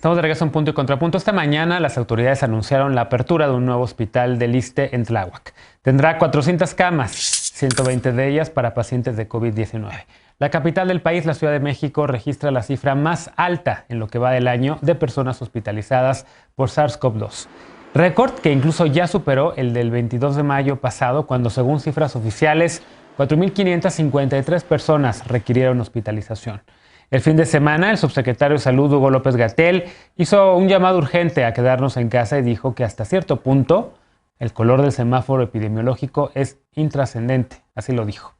Estamos de regreso en Punto y Contrapunto. Esta mañana las autoridades anunciaron la apertura de un nuevo hospital del ISSSTE en Tláhuac. Tendrá 400 camas, 120 de ellas para pacientes de COVID-19. La capital del país, la Ciudad de México, registra la cifra más alta en lo que va del año de personas hospitalizadas por SARS-CoV-2. Récord que incluso ya superó el del 22 de mayo pasado, cuando según cifras oficiales, 4.553 personas requirieron hospitalización. El fin de semana, el subsecretario de Salud, Hugo López-Gatell, hizo un llamado urgente a quedarnos en casa y dijo que hasta cierto punto el color del semáforo epidemiológico es intrascendente, así lo dijo.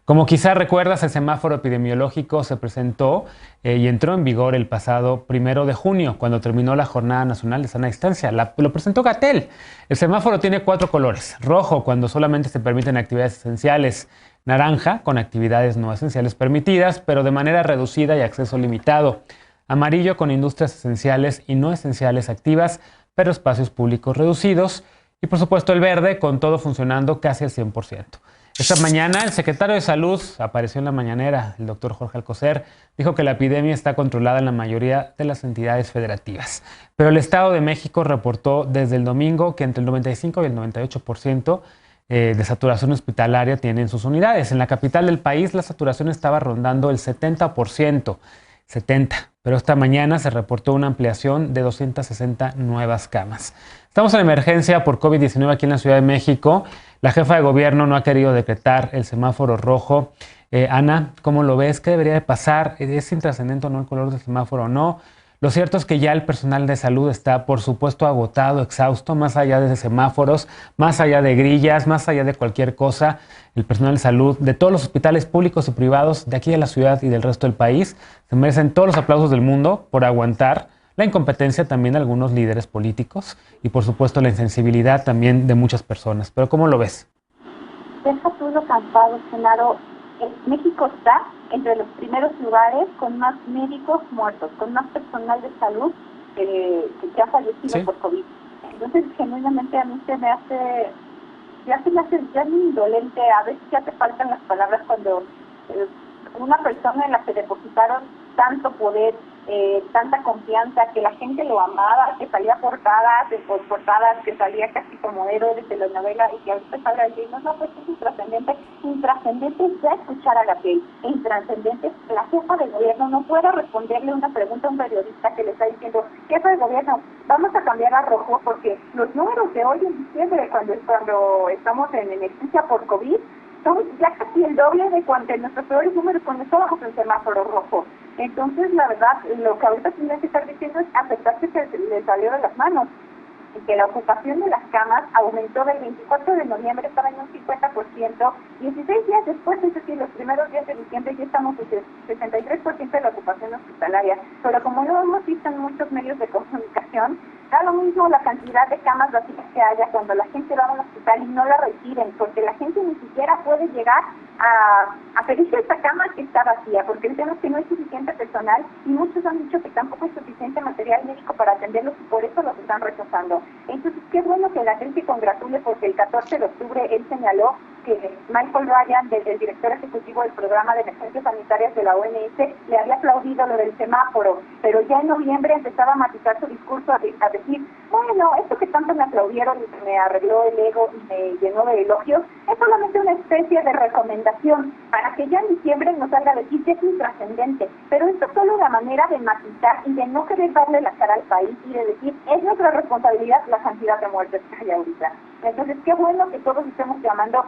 Como quizá recuerdas, el semáforo epidemiológico se presentó y entró en vigor el pasado 1 de junio, cuando terminó la Jornada Nacional de Sana Distancia. Lo presentó Gatell. El semáforo tiene 4 colores. Rojo, cuando solamente se permiten actividades esenciales. Naranja, con actividades no esenciales permitidas, pero de manera reducida y acceso limitado. Amarillo, con industrias esenciales y no esenciales activas, pero espacios públicos reducidos. Y por supuesto el verde, con todo funcionando casi al 100%. Esta mañana el secretario de Salud apareció en la mañanera, el doctor Jorge Alcocer, dijo que la epidemia está controlada en la mayoría de las entidades federativas. Pero el Estado de México reportó desde el domingo que entre el 95 y el 98% de saturación hospitalaria tienen sus unidades. En la capital del país la saturación estaba rondando el 70%, pero esta mañana se reportó una ampliación de 260 nuevas camas. Estamos en emergencia por COVID-19 aquí en la Ciudad de México. La jefa de gobierno no ha querido decretar el semáforo rojo. Ana, ¿cómo lo ves? ¿Qué debería de pasar? ¿Es intrascendente o no el color del semáforo o no? Lo cierto es que ya el personal de salud está, por supuesto, agotado, exhausto, más allá de semáforos, más allá de grillas, más allá de cualquier cosa. El personal de salud de todos los hospitales públicos y privados de aquí de la ciudad y del resto del país se merecen todos los aplausos del mundo por aguantar la incompetencia también de algunos líderes políticos y, por supuesto, la insensibilidad también de muchas personas. Pero ¿cómo lo ves? Deja tú lo cansado, Genaro. México está entre los primeros lugares con más médicos muertos, con más personal de salud que ha fallecido por COVID. Entonces, genuinamente a mí se me hace ya muy indolente, a veces ya te faltan las palabras cuando una persona en la que depositaron tanto poder, tanta confianza, que la gente lo amaba, que salía portadas, que salía casi como héroe de telenovela y que ahorita salga diciendo, no, pues es intrascendente. Intrascendente es ya escuchar a Gatell. Intrascendente es que la jefa de gobierno no pueda responderle una pregunta a un periodista que le está diciendo, jefa de gobierno, vamos a cambiar a rojo porque los números de hoy en diciembre, cuando estamos en emergencia por COVID, son ya casi el doble de cuando en nuestros peores números cuando estábamos en semáforo rojo. Entonces, la verdad, lo que ahorita tendría que estar diciendo es aceptar que se le salió de las manos y que la ocupación de las camas aumentó del 24 de noviembre, estaba en un 50%, 16 días después, es decir, los primeros días de diciembre ya estamos en 63% de la ocupación hospitalaria. Pero como lo hemos visto en muchos medios de comunicación, da lo mismo la cantidad de camas vacías que haya cuando la gente va a un hospital y no la reciben, porque la gente ni siquiera puede llegar a pedirse esta cama que está vacía, porque el tema es que no hay suficiente personal y muchos han dicho que tampoco hay suficiente material médico para atenderlos y por eso los están rechazando. Entonces, qué bueno que la gente se congratule porque el 14 de octubre él señaló que Michael Ryan, el director ejecutivo del programa de emergencias sanitarias de la OMS, le había aplaudido lo del semáforo, pero ya en noviembre empezaba a matizar su discurso a decir, bueno, esto que tanto me aplaudieron y me arregló el ego y me llenó de elogios, es solamente una especie de recomendación para que ya en diciembre nos salga a decir que es intrascendente, pero esto es solo una manera de matizar y de no querer darle la cara al país y de decir, es nuestra responsabilidad la cantidad de muertes que hay ahorita. Entonces, qué bueno que todos estemos llamando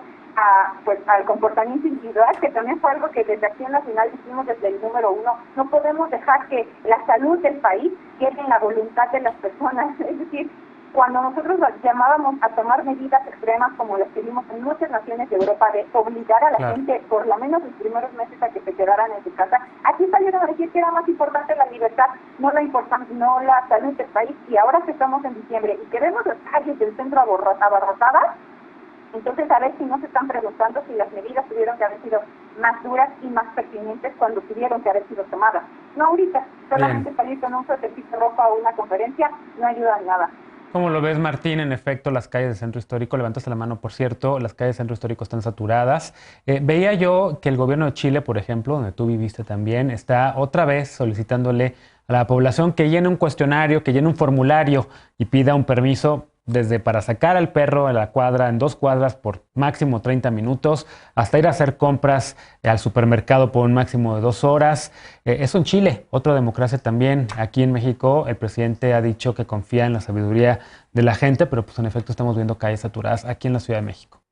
al comportamiento individual, que también fue algo que desde Acción Nacional dijimos desde el número 1, no podemos dejar que la salud del país quede en la voluntad de las personas, es decir, cuando nosotros llamábamos a tomar medidas extremas como las que vimos en muchas naciones de Europa de obligar a la gente por lo menos los primeros meses a que se quedaran en su casa, aquí salieron a decir que era más importante la libertad, no la salud del país, y ahora que estamos en diciembre y que vemos las calles del centro abarrotadas, entonces a ver si no se están preguntando si las medidas tuvieron que haber sido más duras y más pertinentes cuando tuvieron que haber sido tomadas. No ahorita, solamente salir con un suétercito rojo a una conferencia no ayuda en nada. ¿Cómo lo ves, Martín? En efecto, las calles del Centro Histórico, levantaste la mano, por cierto, las calles del Centro Histórico están saturadas. Veía yo que el gobierno de Chile, por ejemplo, donde tú viviste también, está otra vez solicitándole a la población que llene un cuestionario, que llene un formulario y pida un permiso desde para sacar al perro a la cuadra, en 2 cuadras por máximo 30 minutos, hasta ir a hacer compras al supermercado por un máximo de 2 horas. Eso en Chile, otra democracia también. Aquí en México el presidente ha dicho que confía en la sabiduría de la gente, pero pues en efecto estamos viendo calles saturadas aquí en la Ciudad de México.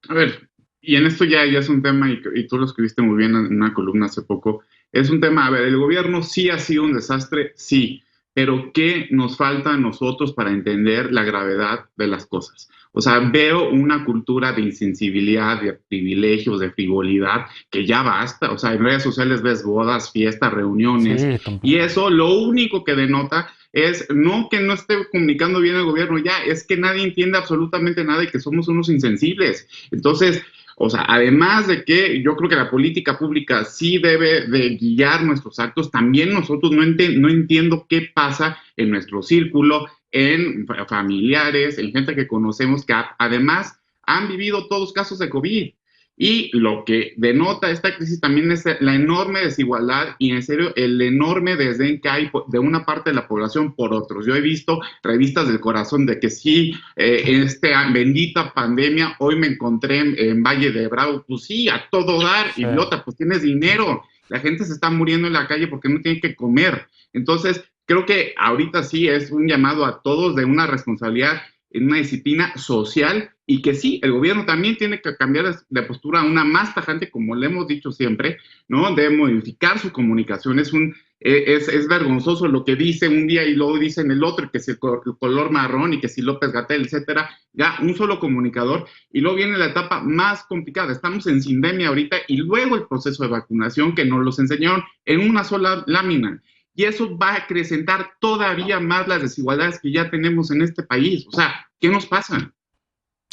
A ver, y en esto ya es un tema, y tú lo escribiste muy bien en una columna hace poco, es un tema, a ver, el gobierno sí ha sido un desastre, sí, pero ¿qué nos falta a nosotros para entender la gravedad de las cosas? O sea, veo una cultura de insensibilidad, de privilegios, de frivolidad, que ya basta. O sea, en redes sociales ves bodas, fiestas, reuniones, Sí, y eso lo único que denota es no que no esté comunicando bien el gobierno ya, es que nadie entiende absolutamente nada y que somos unos insensibles. Entonces, o sea, además de que yo creo que la política pública sí debe de guiar nuestros actos, también nosotros no entiendo qué pasa en nuestro círculo, en familiares, en gente que conocemos que además han vivido todos casos de COVID. Y lo que denota esta crisis también es la enorme desigualdad y en serio el enorme desdén que hay de una parte de la población por otros. Yo he visto revistas del corazón de que sí, en esta bendita pandemia, hoy me encontré en Valle de Bravo, pues sí, a todo dar, sí. Idiota, pues tienes dinero. La gente se está muriendo en la calle porque no tiene que comer. Entonces, creo que ahorita sí es un llamado a todos de una responsabilidad en una disciplina social y que sí, el gobierno también tiene que cambiar de postura a una más tajante, como le hemos dicho siempre, ¿no? Debe modificar su comunicación. Es vergonzoso lo que dice un día y luego dice en el otro, que si el color marrón y que si López-Gatell, etcétera, ya un solo comunicador, y luego viene la etapa más complicada. Estamos en sindemia ahorita y luego el proceso de vacunación que nos los enseñaron en una sola lámina. Y eso va a acrecentar todavía más las desigualdades que ya tenemos en este país. O sea, ¿qué nos pasa?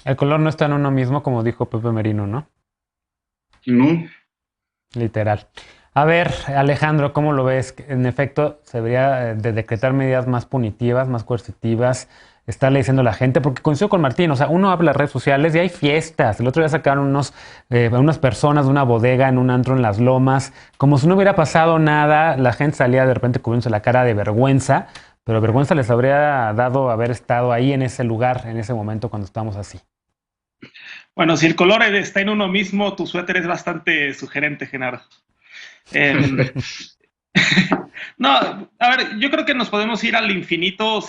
El color no está en uno mismo, como dijo Pepe Merino, ¿no? No. Literal. A ver, Alejandro, ¿cómo lo ves? En efecto, se debería de decretar medidas más punitivas, más coercitivas, estarle diciendo a la gente, porque coincido con Martín, o sea, uno habla en las redes sociales y hay fiestas. El otro día sacaron unas personas de una bodega en un antro en Las Lomas, como si no hubiera pasado nada, la gente salía de repente cubriéndose la cara de vergüenza, pero vergüenza les habría dado haber estado ahí en ese lugar, en ese momento cuando estábamos así. Bueno, si el color está en uno mismo, tu suéter es bastante sugerente, Genaro. No, a ver, yo creo que nos podemos ir al infinito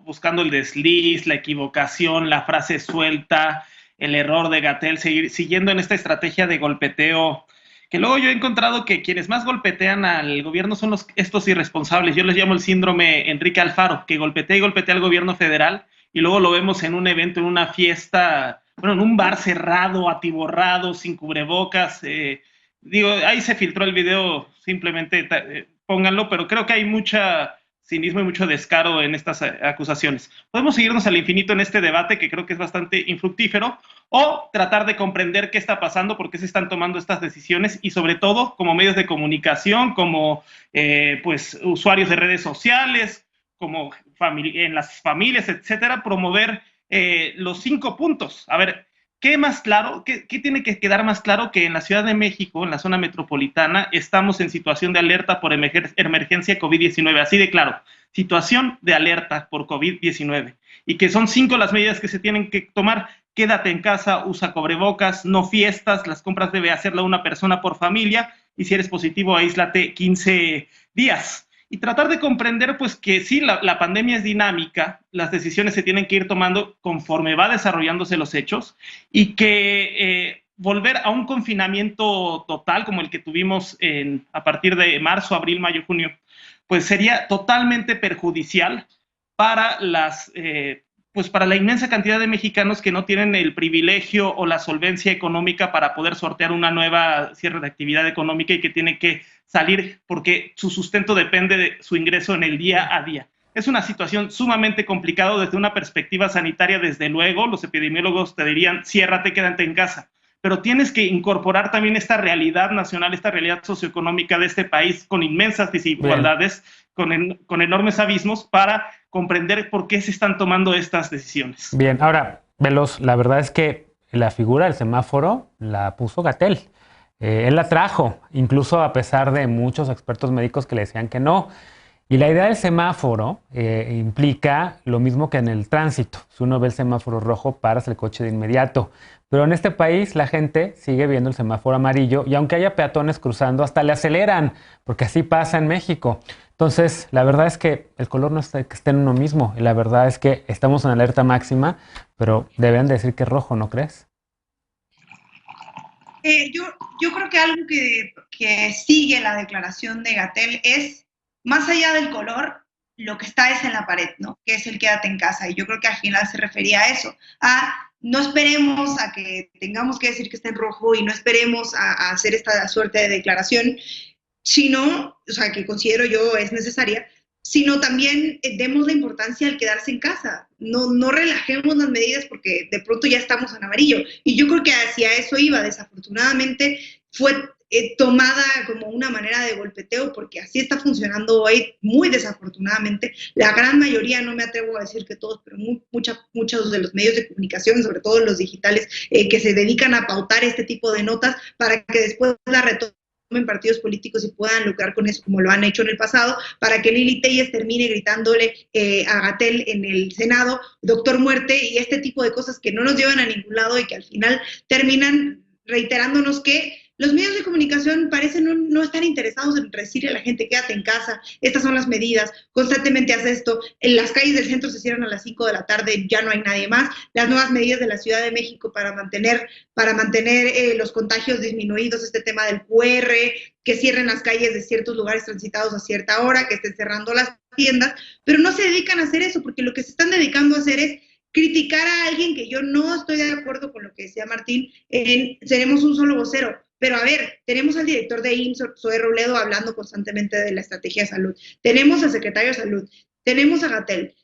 buscando el desliz, la equivocación, la frase suelta, el error de Gatell, siguiendo en esta estrategia de golpeteo, que luego yo he encontrado que quienes más golpetean al gobierno son estos irresponsables. Yo les llamo el síndrome Enrique Alfaro, que golpetea y golpetea al gobierno federal, y luego lo vemos en un evento, en una fiesta, bueno, en un bar cerrado, atiborrado, sin cubrebocas. Digo, ahí se filtró el video, simplemente pónganlo, pero creo que hay mucha cinismo y mucho descaro en estas acusaciones. Podemos seguirnos al infinito en este debate que creo que es bastante infructífero, o tratar de comprender qué está pasando, por qué se están tomando estas decisiones y sobre todo como medios de comunicación, como pues usuarios de redes sociales, como en las familias, etcétera, promover los 5 puntos. A ver, ¿qué más claro? ¿Qué tiene que quedar más claro? Que en la Ciudad de México, en la zona metropolitana, estamos en situación de alerta por emergencia COVID-19, así de claro, situación de alerta por COVID-19, y que son 5 las medidas que se tienen que tomar. Quédate en casa, usa cubrebocas, no fiestas, las compras debe hacerla una persona por familia, y si eres positivo, aíslate 15 días. Y tratar de comprender pues que sí, la pandemia es dinámica, las decisiones se tienen que ir tomando conforme va desarrollándose los hechos, y que volver a un confinamiento total como el que tuvimos a partir de marzo, abril, mayo, junio, pues sería totalmente perjudicial para pues para la inmensa cantidad de mexicanos que no tienen el privilegio o la solvencia económica para poder sortear una nueva cierre de actividad económica y que tiene que salir porque su sustento depende de su ingreso en el día a día. Es una situación sumamente complicada desde una perspectiva sanitaria, desde luego. Los epidemiólogos te dirían, ciérrate, quédate en casa. Pero tienes que incorporar también esta realidad nacional, esta realidad socioeconómica de este país con inmensas desigualdades, con enormes abismos, para comprender por qué se están tomando estas decisiones. Bien, ahora, Veloz, la verdad es que la figura del semáforo la puso Gatell. Él la trajo, incluso a pesar de muchos expertos médicos que le decían que no. Y la idea del semáforo implica lo mismo que en el tránsito. Si uno ve el semáforo rojo, paras el coche de inmediato. Pero en este país la gente sigue viendo el semáforo amarillo y aunque haya peatones cruzando, hasta le aceleran, porque así pasa en México. Entonces, la verdad es que el color no es que esté en uno mismo. Y la verdad es que estamos en alerta máxima, pero deben decir que es rojo, ¿no crees? Yo creo que algo que sigue la declaración de Gatell es, más allá del color, lo que está es en la pared, ¿no? Que es el quédate en casa. Y yo creo que al final se refería a eso, no esperemos a que tengamos que decir que está en rojo y no esperemos a hacer esta suerte de declaración, sino, o sea, que considero yo es necesaria, sino también demos la importancia al quedarse en casa. No relajemos las medidas porque de pronto ya estamos en amarillo. Y yo creo que hacia eso iba. Desafortunadamente fue tomada como una manera de golpeteo porque así está funcionando hoy, muy desafortunadamente. La gran mayoría, no me atrevo a decir que todos, pero muchos de los medios de comunicación, sobre todo los digitales, que se dedican a pautar este tipo de notas para que después la retomen partidos políticos y puedan lucrar con eso como lo han hecho en el pasado, para que Lili Telles termine gritándole a Gatell en el Senado, doctor muerte, y este tipo de cosas que no nos llevan a ningún lado y que al final terminan reiterándonos que los medios de comunicación parecen no estar interesados en decirle a la gente quédate en casa, estas son las medidas, constantemente haz esto, en las calles del centro se cierran a las 5 de la tarde, ya no hay nadie más, las nuevas medidas de la Ciudad de México para mantener los contagios disminuidos, este tema del QR, que cierren las calles de ciertos lugares transitados a cierta hora, que estén cerrando las tiendas, pero no se dedican a hacer eso, porque lo que se están dedicando a hacer es criticar a alguien que yo no estoy de acuerdo con lo que decía Martín, seremos un solo vocero. Pero a ver, tenemos al director de IMSS, Zoe Robledo, hablando constantemente de la estrategia de salud. Tenemos al secretario de salud, tenemos a Gatell,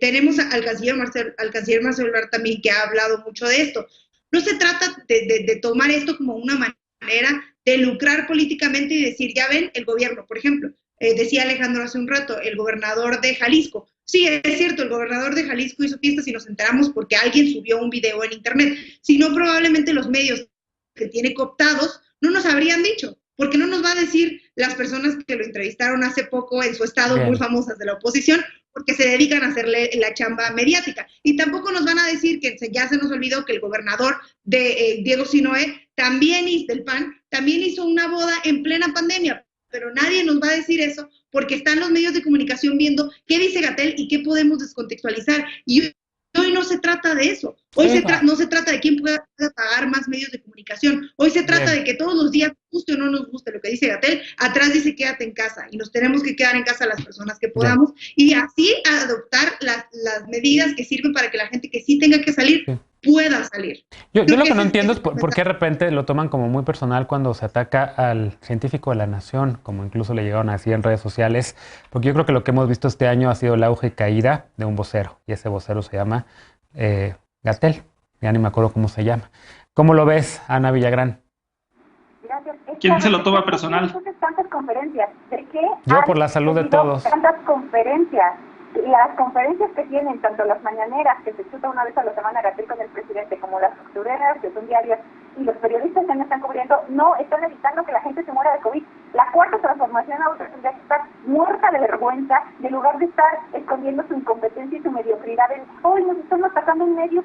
tenemos al canciller Marcelo Ebrard también, que ha hablado mucho de esto. No se trata de tomar esto como una manera de lucrar políticamente y decir, ya ven, el gobierno, por ejemplo, decía Alejandro hace un rato, el gobernador de Jalisco. Sí, es cierto, el gobernador de Jalisco hizo fiestas y nos enteramos porque alguien subió un video en internet. Si no, probablemente los medios que tiene cooptados, no nos habrían dicho, porque no nos va a decir las personas que lo entrevistaron hace poco en su estado, muy famosas de la oposición, porque se dedican a hacerle la chamba mediática. Y tampoco nos van a decir que ya se nos olvidó que el gobernador de Diego Sinoé, del PAN, también hizo una boda en plena pandemia, pero nadie nos va a decir eso porque están los medios de comunicación viendo qué dice Gatell y qué podemos descontextualizar. Y hoy no se trata de eso. Hoy no se trata de quién pueda pagar más medios de comunicación. Hoy se trata de que todos los días, guste o no nos guste lo que dice Gatell, atrás dice quédate en casa. Y nos tenemos que quedar en casa las personas que podamos. Y así adoptar las medidas que sirven para que la gente que sí tenga que salir pueda salir. Yo lo que no entiendo es por qué de repente lo toman como muy personal cuando se ataca al científico de la nación, como incluso le llegaron a decir en redes sociales, porque yo creo que lo que hemos visto este año ha sido el auge y caída de un vocero, y ese vocero se llama Gatell, ya ni me acuerdo cómo se llama. ¿Cómo lo ves, Ana Villagrán? Gracias. ¿Quién se lo toma personal? Tantas conferencias. ¿De qué? Yo por la salud de todos. Tantas conferencias. Las conferencias que tienen, tanto las mañaneras, que se chuta una vez a la semana Gatell con el presidente, como las nocturneras, que son diarias, y los periodistas que no están cubriendo, no están evitando que la gente se muera de COVID. La cuarta transformación ahora tendría que estar muerta de vergüenza, en lugar de estar escondiendo su incompetencia y su mediocridad en, hoy nos están atacando en medios,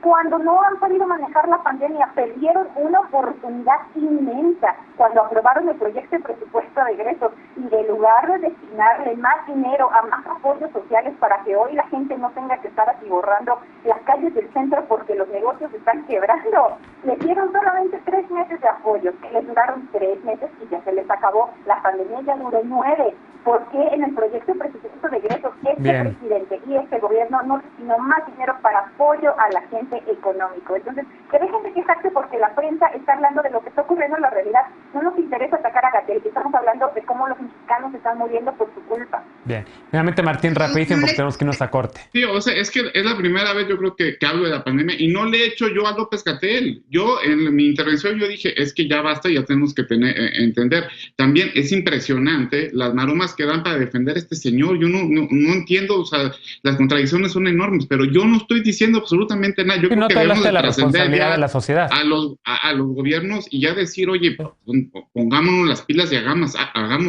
cuando no han podido manejar la pandemia, perdieron una oportunidad inmensa cuando aprobaron el proyecto de presupuesto de egresos y de lugar de destinarle más dinero a más apoyos sociales para que hoy la gente no tenga que estar atiborrando las calles del centro porque los negocios están quebrando. Les dieron solamente 3 meses de apoyo, que les duraron 3 meses y ya se les acabó. La pandemia ya duró 9. ¿Por qué en el proyecto de presupuesto de egresos presidente y este gobierno no destinó más dinero para apoyo a la gente económico? Entonces, que dejen de quejarse porque la prensa está hablando de lo que está ocurriendo en la realidad. No nos interesa atacar a Gatell, estamos hablando de cómo los mexicanos están muriendo por su culpa. Bien. Finalmente, Martín, rapidísimo, porque tenemos que irnos a corte. Sí, o sea, es que es la primera vez yo creo que hablo de la pandemia y no le he hecho yo a López-Gatell. Yo en mi intervención yo dije, es que ya basta, ya tenemos que entender. También es impresionante las maromas que dan para defender a este señor. Yo no entiendo, o sea, las contradicciones son enormes, pero yo no estoy diciendo absolutamente nada. Yo creo no que te debemos hablaste de de la trascender responsabilidad ya de la sociedad. a los gobiernos y ya decir, oye, pongámonos las pilas y hagamos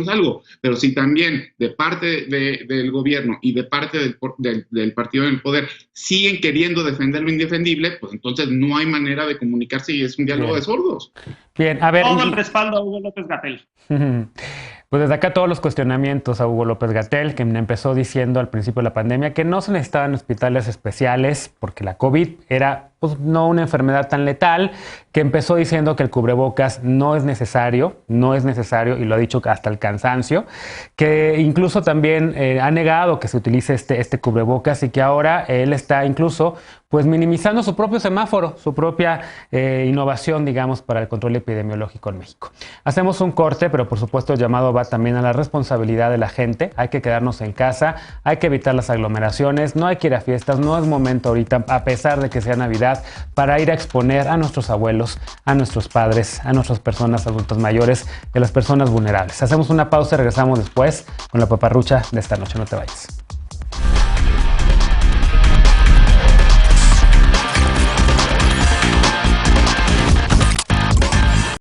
algo. Pero si también de parte del gobierno y de parte del partido en el poder siguen queriendo defender lo indefendible, pues entonces no hay manera de comunicarse y es un diálogo de sordos. Bien, a ver. Todo el respaldo a Hugo López-Gatell. Pues desde acá todos los cuestionamientos a Hugo López-Gatell, que empezó diciendo al principio de la pandemia que no se necesitaban hospitales especiales porque la COVID era pues, no una enfermedad tan letal, que empezó diciendo que el cubrebocas no es necesario, y lo ha dicho hasta el cansancio, que incluso también ha negado que se utilice este cubrebocas y que ahora él está incluso pues minimizando su propio semáforo, su propia innovación, digamos, para el control epidemiológico en México. Hacemos un corte, pero por supuesto el llamado va también a la responsabilidad de la gente. Hay que quedarnos en casa, hay que evitar las aglomeraciones, no hay que ir a fiestas, no es momento ahorita, a pesar de que sea Navidad, para ir a exponer a nuestros abuelos, a nuestros padres, a nuestras personas adultas mayores y a las personas vulnerables. Hacemos una pausa y regresamos después con la paparrucha de esta noche. No te vayas.